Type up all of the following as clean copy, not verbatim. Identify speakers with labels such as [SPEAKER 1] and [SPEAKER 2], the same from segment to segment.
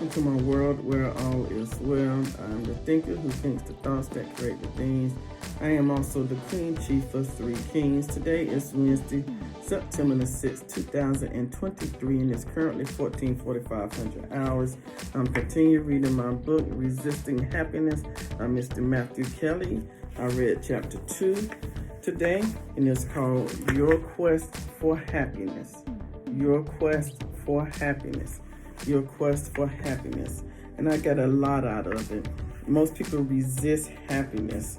[SPEAKER 1] welcome to my world where all is well. I'm the thinker who thinks the thoughts that create the things. I am also the Queen Chief of Three Kings. Today is Wednesday, September the 6th, 2023, and it's currently 14:45 hours. I'm continuing reading my book, Resisting Happiness, by Mr. Matthew Kelly. I read chapter 2 today, and it's called Your Quest for Happiness. Your Quest for Happiness. Your quest for happiness. And I got a lot out of it. Most people resist happiness,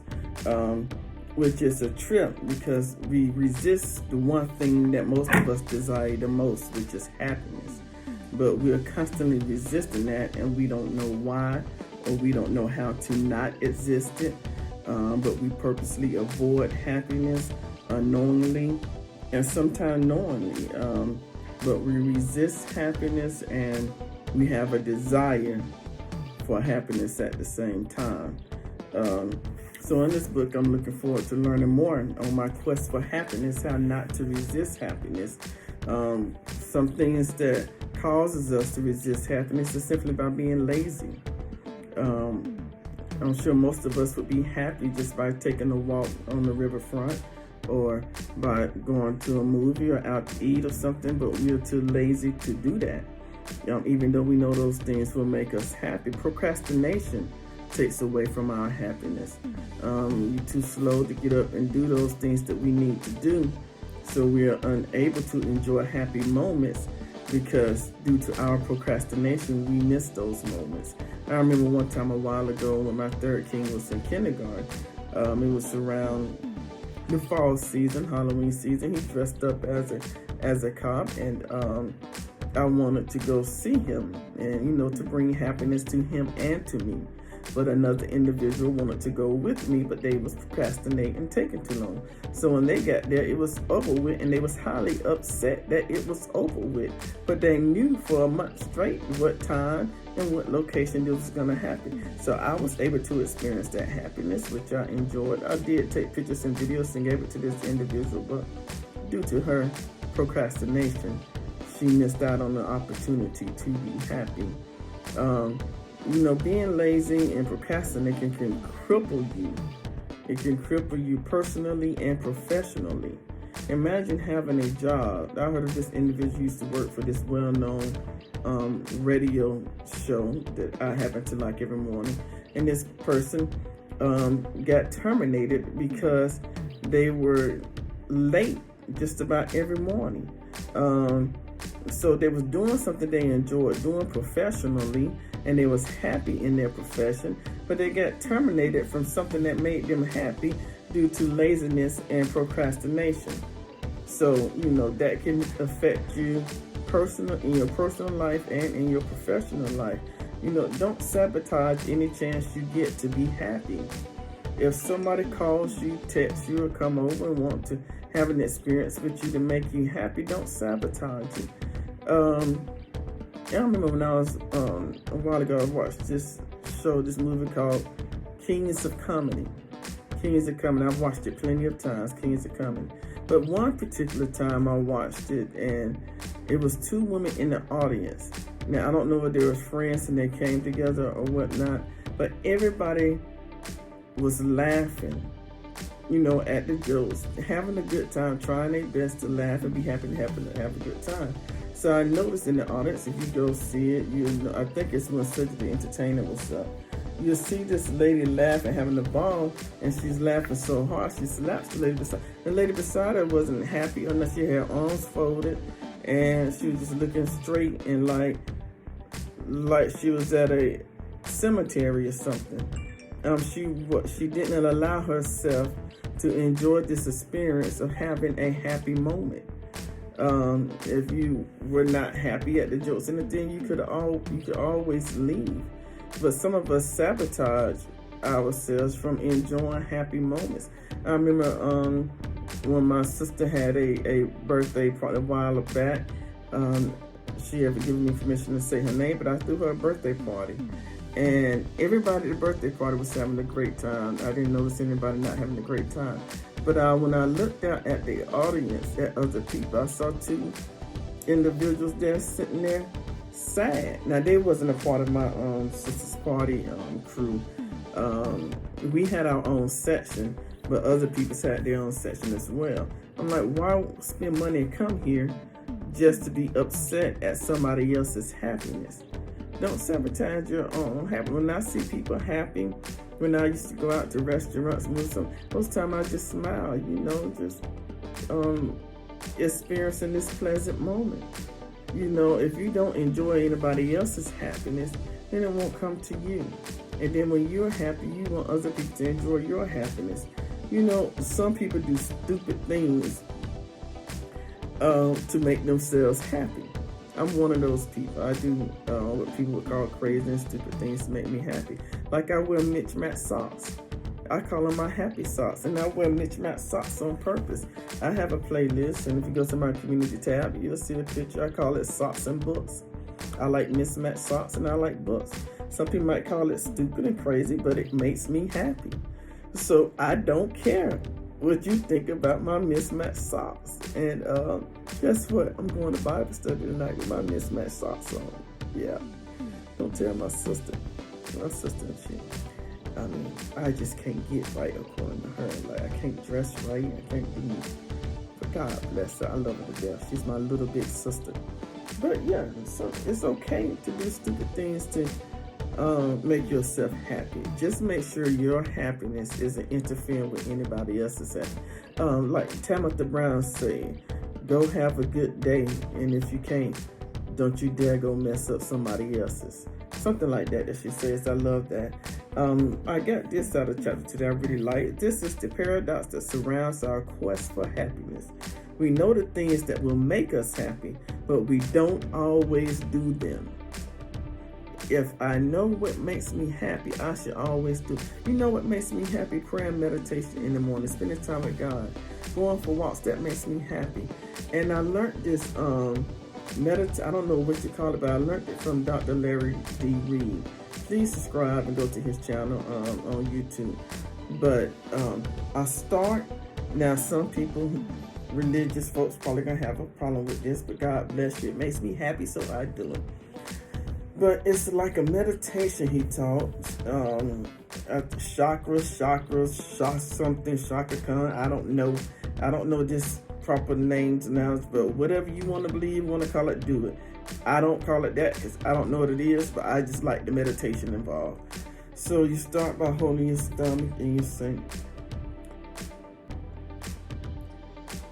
[SPEAKER 1] which is a trip because we resist the one thing that most of us desire the most, which is happiness. But we're constantly resisting that, and we don't know why, or we don't know how to not exist it. But we purposely avoid happiness unknowingly and sometimes knowingly. But we resist happiness, and we have a desire for happiness at the same time. So in this book, I'm looking forward to learning more on my quest for happiness, how not to resist happiness. Some things that causes us to resist happiness is simply by being lazy. I'm sure most of us would be happy just by taking a walk on the riverfront, or by going to a movie or out to eat or something, but we're too lazy to do that. Even though we know those things will make us happy. Procrastination takes away from our happiness. We're too slow to get up and do those things that we need to do, so we are unable to enjoy happy moments because due to our procrastination, we miss those moments. I remember one time a while ago when my third king was in kindergarten. It was around the fall season, Halloween season. He dressed up as a cop, and I wanted to go see him, and to bring happiness to him and to me. But another individual wanted to go with me, but they was procrastinating, taking too long. So when they got there, it was over with, and they was highly upset that it was over with. But they knew for a month straight what time and what location this was going to happen. So I was able to experience that happiness, which I enjoyed. I did take pictures and videos and gave it to this individual, but due to her procrastination, she missed out on the opportunity to be happy. Being lazy and procrastinating can cripple you. It can cripple you personally and professionally. Imagine having a job. I heard of this individual who used to work for this well-known radio show that I happen to like every morning. And this person got terminated because they were late just about every morning. So they was doing something they enjoyed doing professionally, and they was happy in their profession, but they got terminated from something that made them happy due to laziness and procrastination. So, that can affect you in your personal life and in your professional life. Don't sabotage any chance you get to be happy. If somebody calls you, texts you, or come over and want to have an experience with you to make you happy, don't sabotage it. I remember when I was, a while ago, I watched this movie called Kings of Comedy. Kings of Comedy. I've watched it plenty of times, Kings of Comedy. But one particular time I watched it, and it was two women in the audience. Now, I don't know if they were friends and they came together or whatnot, but everybody was laughing, at the jokes, having a good time, trying their best to laugh and be happy to have a good time. So I noticed in the audience, if you go see it, I think it's when Cedric the Entertainer was up. You'll see this lady laughing, having a ball, and she's laughing so hard, she slaps the lady beside. The lady beside her wasn't happy, unless she had her arms folded, and she was just looking straight and like she was at a cemetery or something. She didn't allow herself to enjoy this experience of having a happy moment. If you were not happy at the jokes and the thing, you could always leave. But some of us sabotage ourselves from enjoying happy moments. I remember when my sister had a birthday party a while back. She ever given me permission to say her name, but I threw her a birthday party. And everybody at the birthday party was having a great time. I didn't notice anybody not having a great time. But when I looked out at the audience, at other people, I saw two individuals there sitting there sad. Now, they wasn't a part of my sister's party crew. We had our own section, but other people had their own section as well. I'm like, why spend money and come here just to be upset at somebody else's happiness? Don't sabotage your own happiness. When I see people happy, when I used to go out to restaurants, most time I just smile, just experiencing this pleasant moment. If you don't enjoy anybody else's happiness, then it won't come to you. And then when you're happy, you want other people to enjoy your happiness. Some people do stupid things to make themselves happy. I'm one of those people. I do what people would call crazy and stupid things to make me happy. Like I wear mismatched socks. I call them my happy socks, and I wear mismatched socks on purpose. I have a playlist, and if you go to my community tab, you'll see the picture. I call it Socks and Books. I like mismatched socks, and I like books. Some people might call it stupid and crazy, but it makes me happy. So I don't care what you think about my mismatched socks. And guess what? I'm going to Bible study tonight with my mismatched socks on. Yeah. Don't tell my sister. My sister and she. I just can't get right according to her. Like, I can't dress right. I can't be. But God bless her. I love her to death. She's my little big sister. But yeah, so it's okay to do stupid things to make yourself happy. Just make sure your happiness isn't interfering with anybody else's happiness. Like Tamitha Brown said, go have a good day. And if you can't, don't you dare go mess up somebody else's. Something like that she says. I love that. I got this out of chapter 2 that I really like. This is the paradox that surrounds our quest for happiness. We know the things that will make us happy, but we don't always do them. If I know what makes me happy, I should always do. You know what makes me happy? Prayer and meditation in the morning, spending time with God, going for walks, that makes me happy. And I learned this I don't know what you call it, but I learned it from Dr. Larry D. Reed. Please subscribe and go to his channel on YouTube. But I start, now some people, religious folks probably gonna have a problem with this, but God bless you, it makes me happy, so I do it. But it's like a meditation he taught, chakra Khan. I don't know this proper names now, but whatever you want to believe, want to call it, do it. I don't call it that because I don't know what it is, but I just like the meditation involved. So you start by holding your stomach and you say,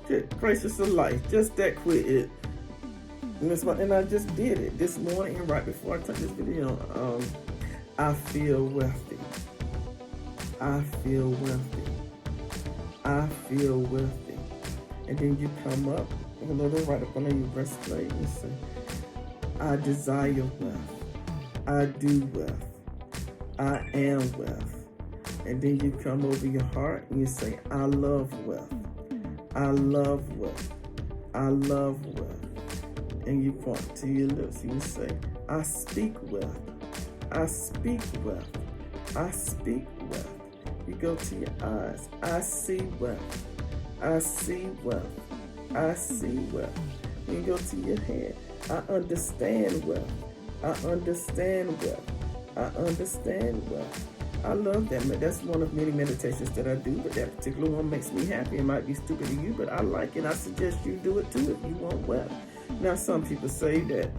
[SPEAKER 1] good gracious of life, just that quick. And I just did it this morning, and right before I took this video. I feel wealthy. I feel wealthy. I feel wealthy. And then you come up a little right up under your breastplate and say, I desire wealth. I do wealth. I am wealth. And then you come over your heart and you say, I love wealth. I love wealth. I love wealth. And you point to your lips and you say, I speak wealth. I speak wealth. I speak wealth. You go to your eyes. I see wealth. I see wealth. I see wealth. You go to your head. I understand wealth. I understand wealth. I understand wealth. I love that. That's one of many meditations that I do, but that particular one makes me happy. It might be stupid to you, but I like it. I suggest you do it too if you want wealth. Now, some people say that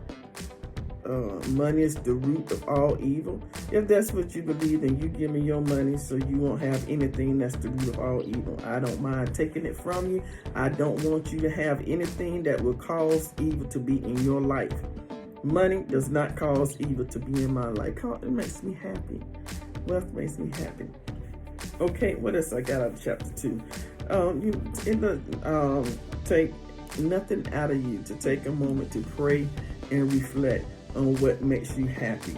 [SPEAKER 1] money is the root of all evil. If that's what you believe, then you give me your money so you won't have anything that's the root of all evil. I don't mind taking it from you. I don't want you to have anything that will cause evil to be in your life. Money does not cause evil to be in my life. It makes me happy. Wealth makes me happy. Okay, what else I got out of chapter 2? Take nothing out of you to take a moment to pray and reflect on what makes you happy.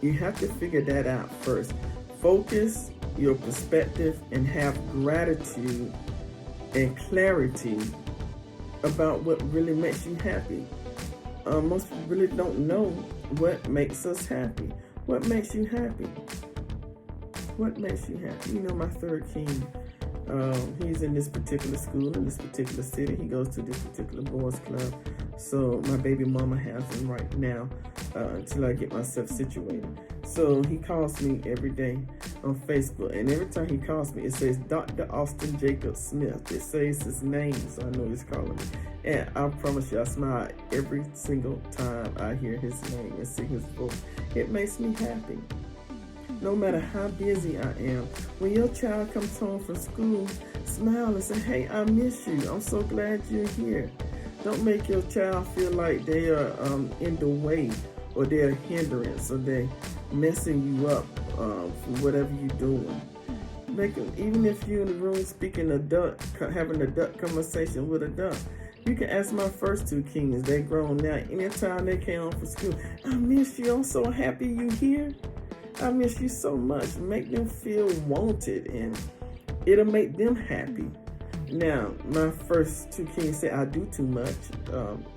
[SPEAKER 1] You have to figure that out first. Focus your perspective and have gratitude and clarity about what really makes you happy. Most people really don't know what makes us happy. What makes you happy? What makes you happy? You know, my third king, He's in this particular school in this particular city. He goes to this particular boys club. So my baby mama has him right now until I get myself situated. So he calls me every day on Facebook, and every time he calls me, it says Dr. Austin Jacob Smith. It says his name, so I know he's calling me. And I promise you, I smile every single time I hear his name and see his voice. It makes me happy. No matter how busy I am, when your child comes home from school, smile and say, hey, I miss you. I'm so glad you're here. Don't make your child feel like they are in the way, or they're a hindrance, or they're messing you up for whatever you're doing. Make them, even if you're in the room speaking a duck, having a duck conversation with a duck. You can ask my first two kids. They're grown now. Anytime they came home from school, I miss you. I'm so happy you here. I miss you so much. Make them feel wanted, and it'll make them happy. Now, my first two kids say I do too much.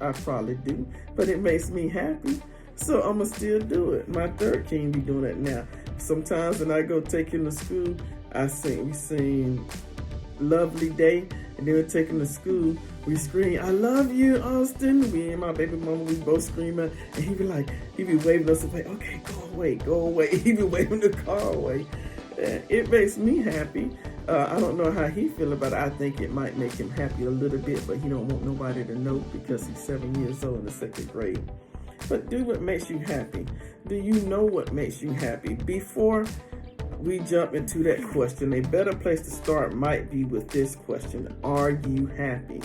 [SPEAKER 1] I probably do, but it makes me happy, so I'ma still do it. My third king be doing it now. Sometimes when I go take him to school, we sing Lovely Day, and then we take him to school. We scream, I love you, Austin. Me and my baby mama, we both screaming, and he be waving us away. Okay, go away. He be waving the car away. And it makes me happy. I don't know how he feel about it. I think it might make him happy a little bit, but he don't want nobody to know because he's 7 years old in the second grade. But do what makes you happy. Do you know what makes you happy? Before we jump into that question, a better place to start might be with this question. Are you happy?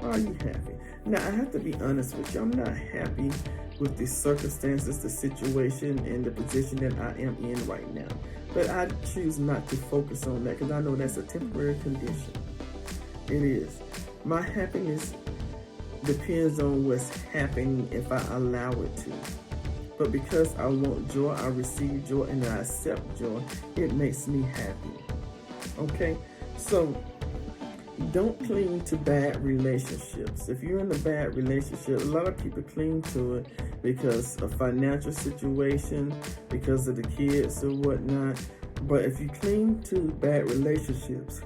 [SPEAKER 1] Are you happy? Now, I have to be honest with you. I'm not happy with the circumstances, the situation, and the position that I am in right now. But I choose not to focus on that because I know that's a temporary condition. It is. My happiness depends on what's happening if I allow it to. But because I want joy, I receive joy, and I accept joy, it makes me happy. Okay? So, don't cling to bad relationships. If you're in a bad relationship, a lot of people cling to it because of financial situation, because of the kids or whatnot. But if you cling to bad relationships,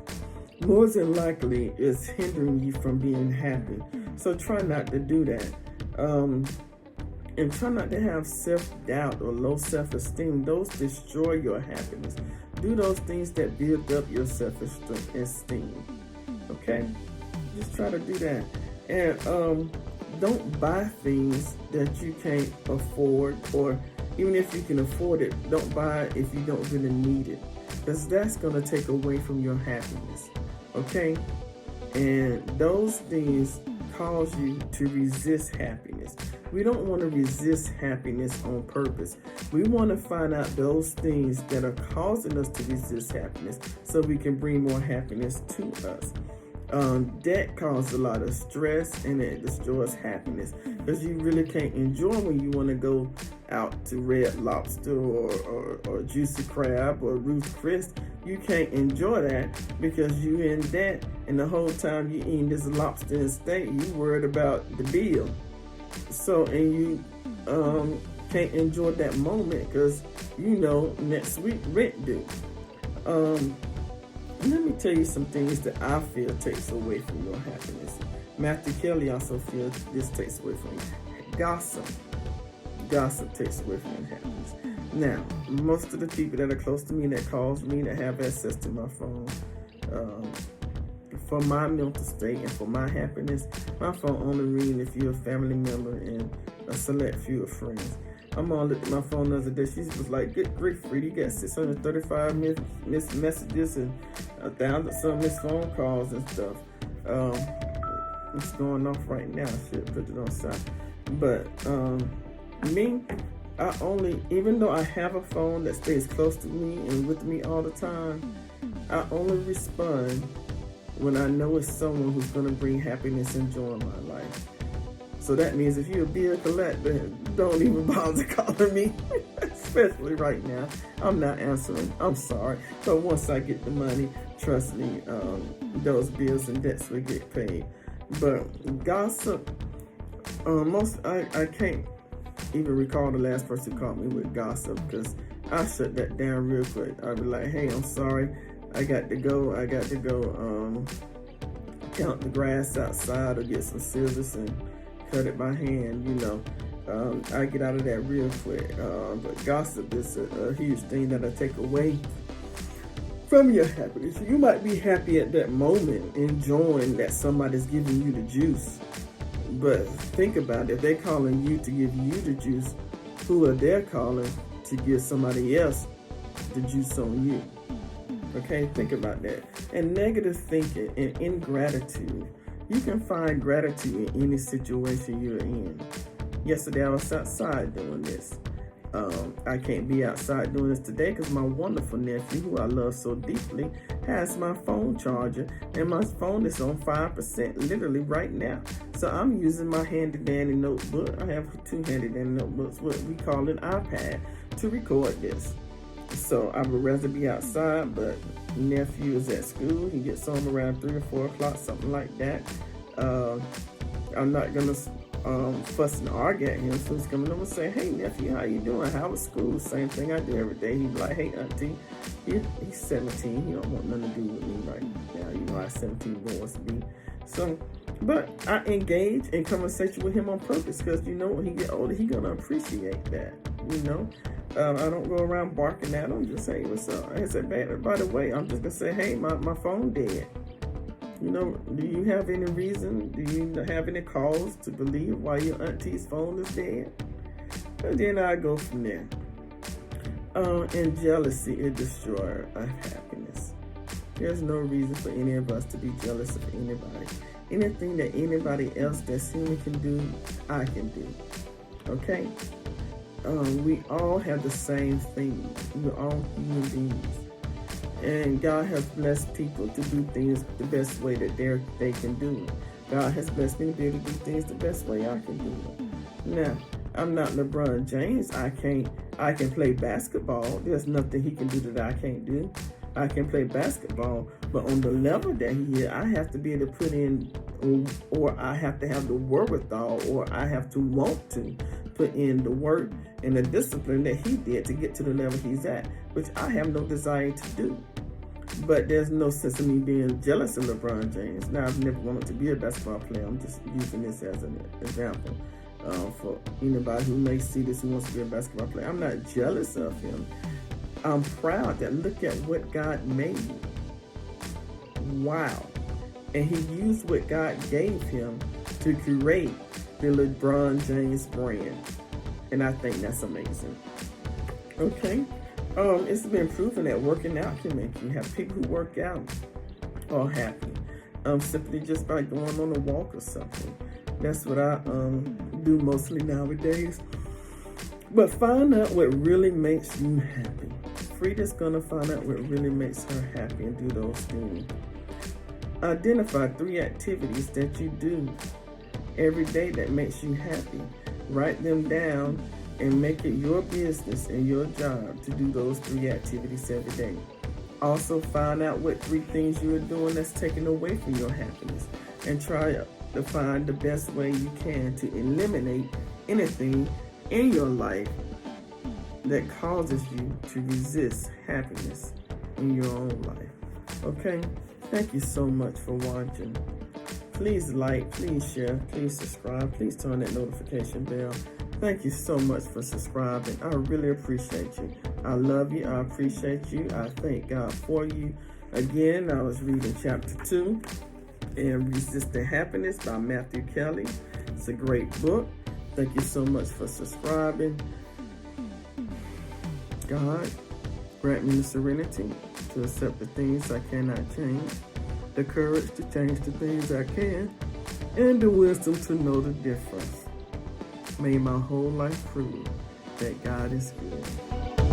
[SPEAKER 1] more than likely it's hindering you from being happy. So try not to do that. And try not to have self-doubt or low self-esteem. Those destroy your happiness. Do those things that build up your self-esteem. Okay? Just try to do that. And don't buy things that you can't afford, or even if you can afford it, don't buy it if you don't really need it, because that's going to take away from your happiness. Okay? And those things cause you to resist happiness. We don't want to resist happiness on purpose. We want to find out those things that are causing us to resist happiness so we can bring more happiness to us. Debt causes a lot of stress, and it destroys happiness because you really can't enjoy when you want to go out to Red Lobster or Juicy Crab or Ruth's Chris. You can't enjoy that because you in debt, and the whole time you eating this lobster and steak, you worried about the bill. So, and you can't enjoy that moment because you know next week rent due. Let me tell you some things that I feel takes away from your happiness. Matthew Kelly also feels this takes away from you. Gossip takes away from your happiness. Now, most of the people that are close to me, that calls me, that have access to my phone, for my mental state and for my happiness, my phone only rings if you're a family member and a select few of friends. I'm on looked at my phone the other day. She was like, good grief, Freddie, you got 635 missed messages and 1,000 some missed phone calls and stuff. It's going off right now. I should put it on side. But me, even though I have a phone that stays close to me and with me all the time, I only respond when I know it's someone who's going to bring happiness and joy in my life. So that means if you're a bill collector, don't even bother calling me, especially right now. I'm not answering. I'm sorry. But once I get the money, trust me, those bills and debts will get paid. But gossip, I can't even recall the last person who called me with gossip because I shut that down real quick. I'd be like, hey, I'm sorry. I got to go count the grass outside or get some scissors and cut it by hand, I get out of that real quick. But gossip is a huge thing that I take away from your happiness. You might be happy at that moment, enjoying that somebody's giving you the juice. But think about it, if they're calling you to give you the juice, who are they calling to give somebody else the juice on you? Okay, think about that. And negative thinking and ingratitude. You can find gratitude in any situation you're in. Yesterday I was outside doing this. I can't be outside doing this today because my wonderful nephew, who I love so deeply, has my phone charger, and my phone is on 5% literally right now. So I'm using my handy dandy notebook. I have 2 handy dandy notebooks, what we call an iPad, to record this. So I would rather be outside, but nephew is at school. He gets home around 3 or 4 o'clock, something like that. I'm not gonna fuss and argue at him, so he's coming over and say, "Hey nephew, how you doing? How was school?" Same thing I do every day. He'd be like, "Hey auntie," he's 17. He don't want nothing to do with me right now. How 17 boys be. So, but I engage in conversation with him on purpose because when he get older, he gonna appreciate that. I don't go around barking at him. Just say, "What's up?" I said, by the way, I'm just gonna say, "Hey, my phone dead." Do you have any reason? Do you have any cause to believe why your auntie's phone is dead? And then I go from there. And jealousy, it destroys our happiness. There's no reason for any of us to be jealous of anybody. Anything that anybody else that's human can do, I can do. Okay? We all have the same thing. We're all human beings. And God has blessed people to do things the best way that they can do it. God has blessed me to be able to do things the best way I can do it. Now, I'm not LeBron James. I can play basketball. There's nothing he can do that I can't do. I can play basketball, but on the level that he is, I have to be able to put in, or I have to have the wherewithal, or I have to want to put in the work and the discipline that he did to get to the level he's at, which I have no desire to do. But there's no sense of me being jealous of LeBron James. Now, I've never wanted to be a basketball player. I'm just using this as an example for anybody who may see this who wants to be a basketball player. I'm not jealous of him. I'm proud that look at what God made. Wow. And he used what God gave him to create the LeBron James brand. And I think that's amazing. Okay. It's been proven that working out can make you happy. People who work out are happy. Simply just by going on a walk or something. That's what I do mostly nowadays. But find out what really makes you happy. Frida's gonna find out what really makes her happy and do those things. Identify 3 activities that you do every day that makes you happy. Write them down and make it your business and your job to do those 3 activities every day. Also find out what 3 things you are doing that's taking away from your happiness, and try to find the best way you can to eliminate anything in your life that causes you to resist happiness in your own life. Okay? Thank you so much for watching. Please like, please share, please subscribe, please turn that notification bell. Thank you so much for subscribing. I really appreciate you. I love you. I appreciate you. I thank God for you. Again, I was reading chapter 2 in Resisting Happiness by Matthew Kelly. It's a great book. Thank you so much for subscribing. God, grant me the serenity to accept the things I cannot change, the courage to change the things I can, and the wisdom to know the difference. May my whole life prove that God is good.